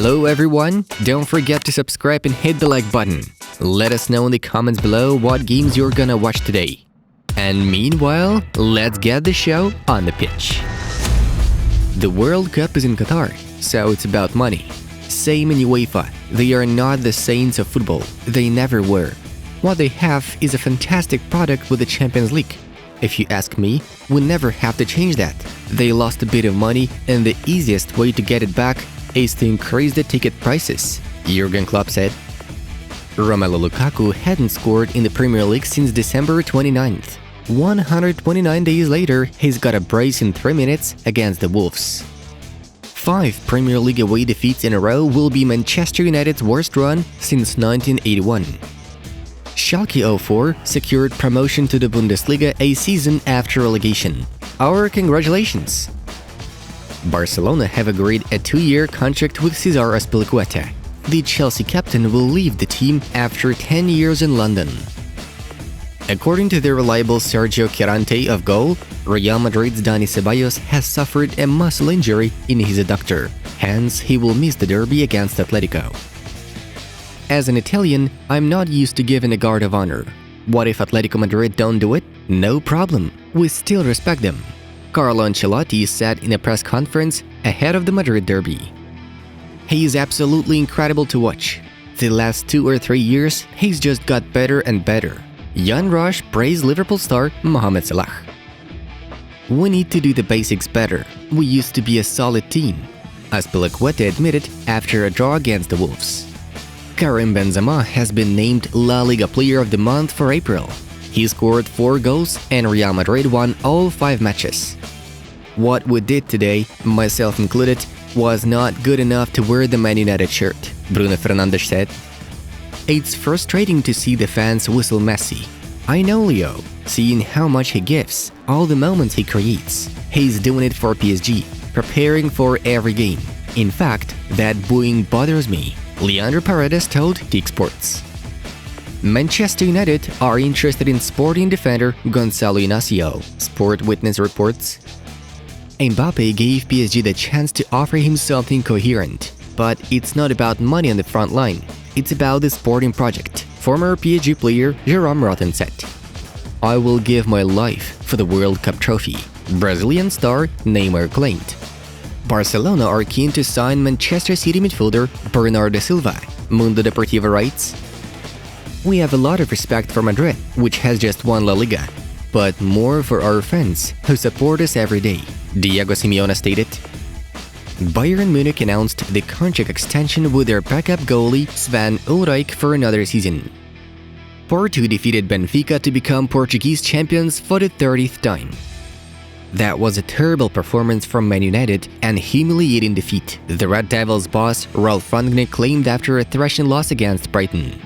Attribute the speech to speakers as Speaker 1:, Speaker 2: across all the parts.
Speaker 1: Hello everyone, don't forget to subscribe and hit the like button. Let us know in the comments below what games you're gonna watch today. And meanwhile, let's get the show on the pitch. The World Cup is in Qatar, so it's about money. Same in UEFA, they are not the saints of football, they never were. What they have is a fantastic product with the Champions League. If you ask me, we never have to change that. They lost a bit of money and the easiest way to get it back is to increase the ticket prices, Jurgen Klopp said. Romelu Lukaku hadn't scored in the Premier League since December 29th. 129 days later, he's got a brace in 3 minutes against the Wolves. 5 Premier League away defeats in a row will be Manchester United's worst run since 1981. Schalke 04 secured promotion to the Bundesliga a season after relegation. Our congratulations! Barcelona have agreed a 2-year contract with Cesar Azpilicueta. The Chelsea captain will leave the team after 10 years in London. According to the reliable Sergio Quirante of Goal, Real Madrid's Dani Ceballos has suffered a muscle injury in his adductor, hence he will miss the derby against Atletico. As an Italian, I'm not used to giving a guard of honor. What if Atletico Madrid don't do it? No problem, we still respect them. Carlo Ancelotti said in a press conference ahead of the Madrid derby. He is absolutely incredible to watch. The last 2 or 3 years, he's just got better and better. Jan Roche praised Liverpool star Mohamed Salah. We need to do the basics better. We used to be a solid team, Azpilicueta admitted after a draw against the Wolves. Karim Benzema has been named La Liga Player of the Month for April. He scored 4 goals and Real Madrid won all 5 matches. What we did today, myself included, was not good enough to wear the Man United shirt, Bruno Fernandes said. It's frustrating to see the fans whistle Messi. I know Leo, seeing how much he gives, all the moments he creates. He's doing it for PSG, preparing for every game. In fact, that booing bothers me, Leandro Paredes told Geek Sports. Manchester United are interested in sporting defender Gonçalo Inácio, Sport Witness reports. Mbappe gave PSG the chance to offer him something coherent, but it's not about money on the front line, it's about the sporting project, former PSG player Jerome Rotten said. I will give my life for the World Cup trophy, Brazilian star Neymar claimed. Barcelona are keen to sign Manchester City midfielder Bernardo Silva, Mundo Deportivo writes. We have a lot of respect for Madrid, which has just won La Liga, but more for our fans who support us every day, Diego Simeone stated. Bayern Munich announced the contract extension with their backup goalie Sven Ulreich for another season. Porto defeated Benfica to become Portuguese champions for the 30th time. That was a terrible performance from Man United and humiliating defeat, the Red Devils boss Ralf Rangnick claimed after a thrashing loss against Brighton.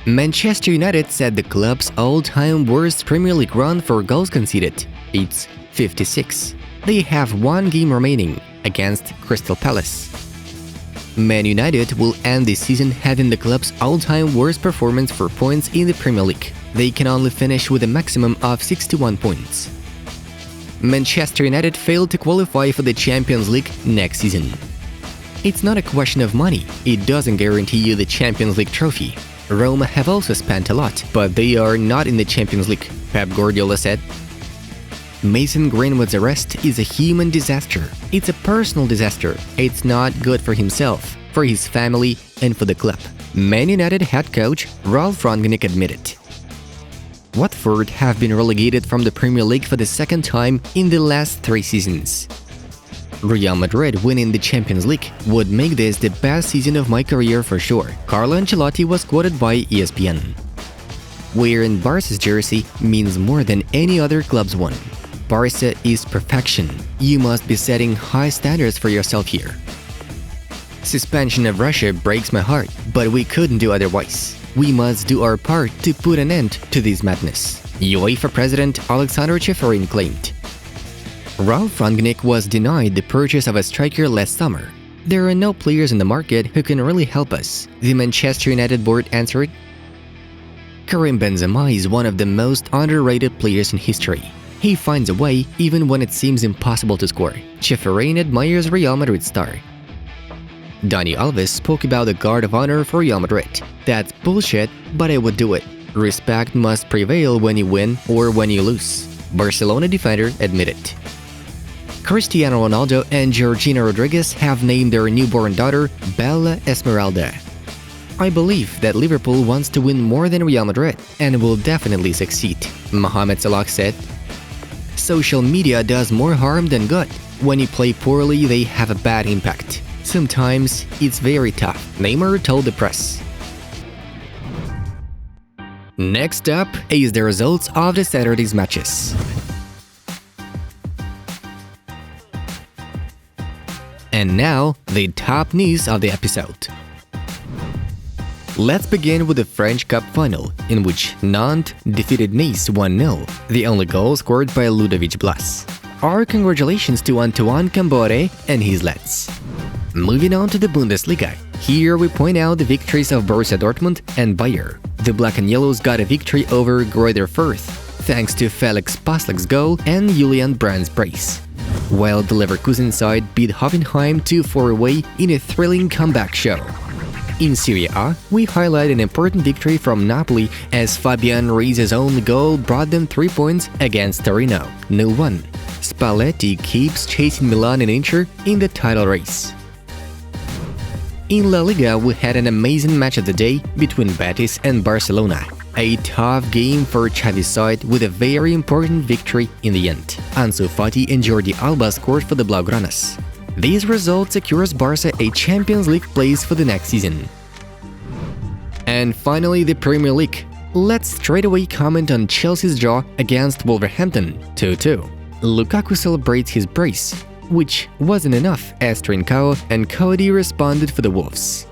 Speaker 1: Manchester United set the club's all-time worst Premier League run for goals conceded. It's 56. They have 1 game remaining against Crystal Palace. Man United will end this season having the club's all-time worst performance for points in the Premier League. They can only finish with a maximum of 61 points. Manchester United failed to qualify for the Champions League next season. It's not a question of money, it doesn't guarantee you the Champions League trophy. Roma have also spent a lot, but they are not in the Champions League, Pep Guardiola said. Mason Greenwood's arrest is a human disaster. It's a personal disaster. It's not good for himself, for his family, and for the club, Man United head coach Ralf Rangnick admitted. Watford have been relegated from the Premier League for the 2nd time in the last 3 seasons. Real Madrid winning the Champions League would make this the best season of my career for sure, Carlo Ancelotti was quoted by ESPN. Wearing Barca's jersey means more than any other club's one. Barca is perfection. You must be setting high standards for yourself here. Suspension of Russia breaks my heart, but we couldn't do otherwise. We must do our part to put an end to this madness, UEFA President Alexander Ceferin claimed. Ralf Rangnick was denied the purchase of a striker last summer. There are no players in the market who can really help us, the Manchester United board answered. Karim Benzema is one of the most underrated players in history. He finds a way even when it seems impossible to score. Ceferin admires Real Madrid star. Dani Alves spoke about the guard of honor for Real Madrid. That's bullshit, but I would do it. Respect must prevail when you win or when you lose, Barcelona defender admitted. Cristiano Ronaldo and Georgina Rodriguez have named their newborn daughter Bella Esmeralda. I believe that Liverpool wants to win more than Real Madrid and will definitely succeed, Mohamed Salah said. Social media does more harm than good. When you play poorly, they have a bad impact. Sometimes it's very tough, Neymar told the press. Next up is the results of the Saturday's matches. And now, the top news of the episode. Let's begin with the French Cup final, in which Nantes defeated Nice 1-0, the only goal scored by Ludovic Blas. Our congratulations to Antoine Cambore and his lads. Moving on to the Bundesliga, here we point out the victories of Borussia Dortmund and Bayern. The Black and Yellows got a victory over Greuther Fürth, thanks to Felix Passlack's goal and Julian Brandt's brace. While the Leverkusen side beat Hoffenheim 2-4 away in a thrilling comeback show. In Serie A, we highlight an important victory from Napoli as Fabian Ruiz's only goal brought them 3 points against Torino, 0-1. Spalletti keeps chasing Milan and Inter in the title race. In La Liga, we had an amazing match of the day between Betis and Barcelona. A tough game for Xavi's side with a very important victory in the end. Ansu Fati and Jordi Alba scored for the Blaugranas. This result secures Barca a Champions League place for the next season. And finally, the Premier League. Let's straight away comment on Chelsea's draw against Wolverhampton, 2-2. Lukaku celebrates his brace, which wasn't enough as Trincao and Cody responded for the Wolves.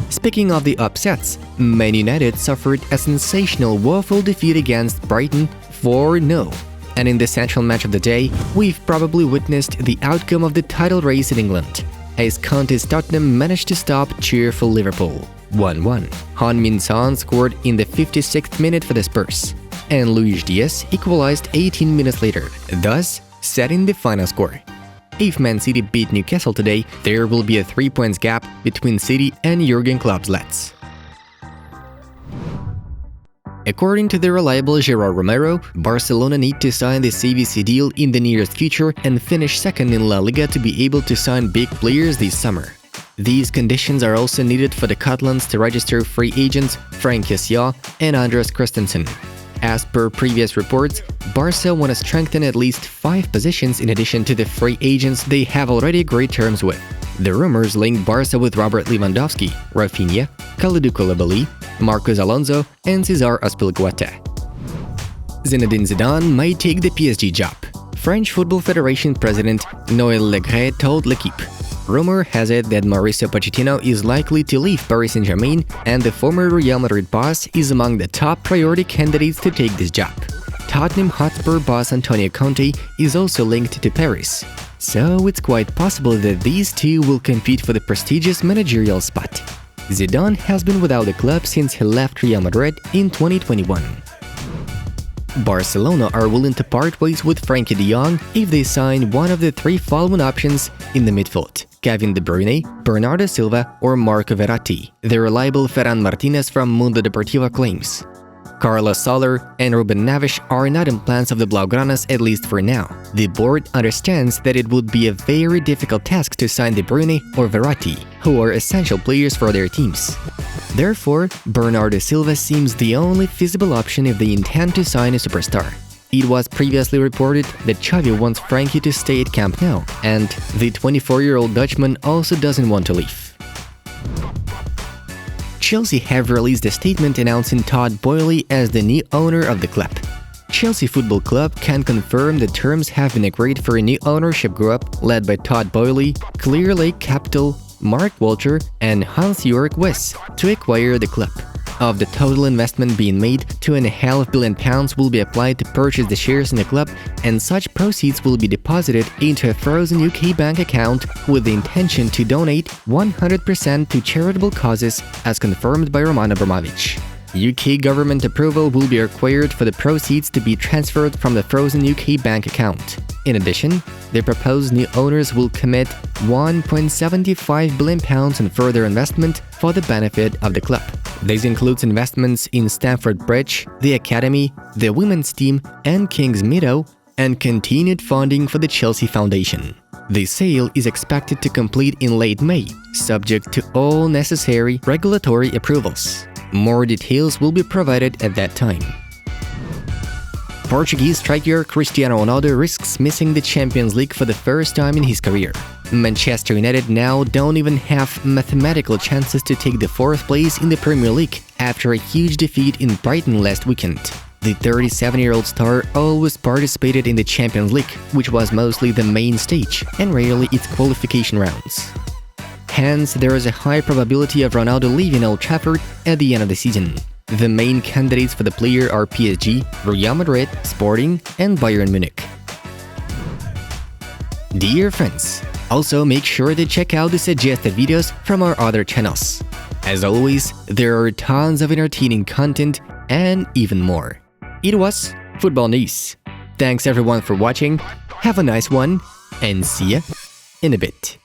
Speaker 1: Speaking of the upsets, Man United suffered a sensational woeful defeat against Brighton 4-0. And in the central match of the day, we've probably witnessed the outcome of the title race in England, as Conte's Tottenham managed to stop cheerful Liverpool, 1-1. Heung-min Son scored in the 56th minute for the Spurs, and Luis Diaz equalized 18 minutes later, thus setting the final score. If Man City beat Newcastle today, there will be a 3 points gap between City and Jurgen Klopp's lads. According to the reliable Gerard Romero, Barcelona need to sign the CVC deal in the nearest future and finish second in La Liga to be able to sign big players this summer. These conditions are also needed for the Catalans to register free agents Frank Yessia and Andres Christensen. As per previous reports, Barca want to strengthen at least 5 positions in addition to the free agents they have already agreed terms with. The rumors link Barca with Robert Lewandowski, Rafinha, Kalidou Koulibaly, Marcos Alonso, and Cesar Azpilicueta. Zinedine Zidane might take the PSG job. French Football Federation President Noël Le Graët told L'Équipe. Rumor has it that Mauricio Pochettino is likely to leave Paris Saint-Germain, and the former Real Madrid boss is among the top priority candidates to take this job. Tottenham Hotspur boss Antonio Conte is also linked to Paris, so it's quite possible that these two will compete for the prestigious managerial spot. Zidane has been without the club since he left Real Madrid in 2021. Barcelona are willing to part ways with Frankie de Jong if they sign one of the 3 following options in the midfield: Kevin De Bruyne, Bernardo Silva, or Marco Verratti. The reliable Ferran Martinez from Mundo Deportivo claims. Carlos Soler and Ruben Neves are not in plans of the Blaugranas, at least for now. The board understands that it would be a very difficult task to sign De Bruyne or Verratti, who are essential players for their teams. Therefore, Bernardo Silva seems the only feasible option if they intend to sign a superstar. It was previously reported that Xavi wants Frankie to stay at Camp Nou, and the 24-year-old Dutchman also doesn't want to leave. Chelsea have released a statement announcing Todd Boehly as the new owner of the club. Chelsea Football Club can confirm that terms have been agreed for a new ownership group led by Todd Boehly, Clear Lake Capital, Mark Walter, and Hans-Jörg Wyss to acquire the club. Of the total investment being made, £2.5 billion will be applied to purchase the shares in the club, and such proceeds will be deposited into a frozen UK bank account with the intention to donate 100% to charitable causes, as confirmed by Roman Abramovich. UK government approval will be required for the proceeds to be transferred from the frozen UK bank account. In addition, the proposed new owners will commit £1.75 billion in further investment for the benefit of the club. This includes investments in Stamford Bridge, the Academy, the women's team, and Kings Meadow, and continued funding for the Chelsea Foundation. The sale is expected to complete in late May, subject to all necessary regulatory approvals. More details will be provided at that time. Portuguese striker Cristiano Ronaldo risks missing the Champions League for the first time in his career. Manchester United now don't even have mathematical chances to take the 4th place in the Premier League after a huge defeat in Brighton last weekend. The 37-year-old star always participated in the Champions League, which was mostly the main stage and rarely its qualification rounds. Hence, there is a high probability of Ronaldo leaving Old Trafford at the end of the season. The main candidates for the player are PSG, Real Madrid, Sporting, and Bayern Munich. Dear friends, also make sure to check out the suggested videos from our other channels. As always, there are tons of entertaining content and even more. It was Football News. Thanks everyone for watching, have a nice one, and see ya in a bit.